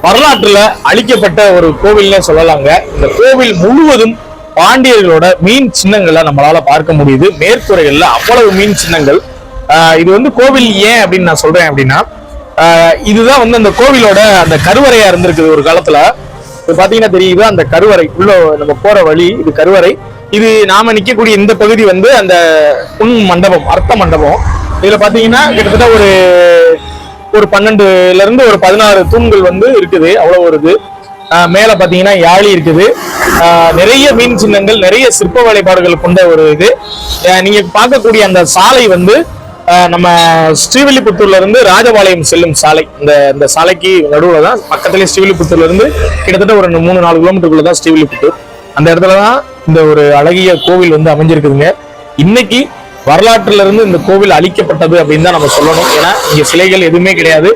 வரலாற்றுல அழிக்கப்பட்ட ஒரு கோவில்னே சொல்லலாங்க. இந்த கோவில் முழுவதும் பாண்டியர்களோட மீன் சின்னங்களை நம்மளால பார்க்க முடியுது. மேற்கூரைகள்ல அவ்வளவு மீன் சின்னங்கள். இது வந்து கோவில் ஏன் அப்படின்னு நான் சொல்றேன் அப்படின்னா, இதுதான் வந்து அந்த கோவிலோட அந்த கருவறையா இருந்திருக்குது ஒரு காலத்துல. இது பாத்தீங்கன்னா தெரியுது அந்த கருவறை உள்ள நம்ம போற வழி, இது கருவறை. இது நாம நிக்கக்கூடிய இந்த பகுதி வந்து அந்த புன் மண்டபம், அர்த்த மண்டபம். இதுல பாத்தீங்கன்னா கிட்டத்தட்ட ஒரு 12ல இருந்து ஒரு 16 தூண்கள் வந்து இருக்குது, அவ்வளவு வருது. மேல பாத்தீங்கன்னா யாழி இருக்குது. நிறைய மீன் சின்னங்கள், நிறைய சிற்ப வேலைப்பாடுகள் கொண்ட ஒரு இது. நீங்க பார்க்கக்கூடிய அந்த சாலை வந்து நம்ம ஸ்ரீவில்லிபுத்தூர்ல இருந்து ராஜபாளையம் செல்லும் சாலை. இந்த சாலைக்கு நடுவுல தான், பக்கத்திலே ஸ்ரீவில்லிபுத்தூர்ல இருந்து கிட்டத்தட்ட ஒரு 3-4 கிலோமீட்டருக்குள்ள தான் ஸ்ரீவில்லிபுத்தூர். அந்த இடத்துலதான் இந்த ஒரு அழகிய கோவில் வந்து அமைஞ்சிருக்குதுங்க. இன்னைக்கு வரலாற்றுல இருந்து இந்த கோவில் அழிக்கப்பட்டது அப்படின்னு தான் நம்ம சொல்லணும். ஏன்னா இங்க சிலைகள் எதுவுமே கிடையாது.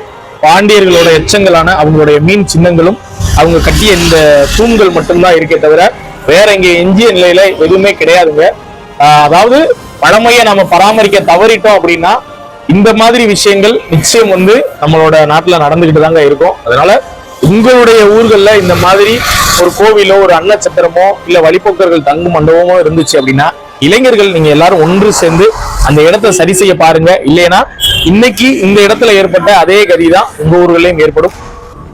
பாண்டியர்களோட எச்சங்களான அவங்களுடைய மீன் சின்னங்களும் அவங்க கட்டிய இந்த தூண்கள் மட்டும்தான் இருக்கே தவிர வேற இங்க எஞ்சிய நிலையில எதுவுமே கிடையாதுங்க. அதாவது பழமையை நாம பராமரிக்க தவறிட்டோம் அப்படின்னா இந்த மாதிரி விஷயங்கள் நிச்சயம் வந்து நம்மளோட நாட்டுல நடந்துகிட்டு தாங்க இருக்கும். அதனால உங்களுடைய ஊர்கள்ல இந்த மாதிரி ஒரு கோவிலோ ஒரு அன்னச்சத்திரமோ இல்ல வழிபோக்கர்கள் தங்கும் மண்டபமோ இருந்துச்சு அப்படின்னா இளைஞர்கள் நீங்க எல்லாரும் ஒன்று சேர்ந்து அந்த இடத்தை சரி செய்ய பாருங்க. இல்லைன்னா இன்னைக்கு இந்த இடத்துல ஏற்பட்ட அதே கதி தான் உங்க ஊர்களையும் ஏற்படும்.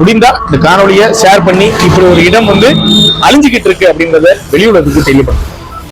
முடிந்தா இந்த காணொலியை ஷேர் பண்ணி இப்படி ஒரு இடம் வந்து அழிஞ்சுக்கிட்டு இருக்கு அப்படின்றத வெளியுலகத்துக்கு தெரியப்படும்.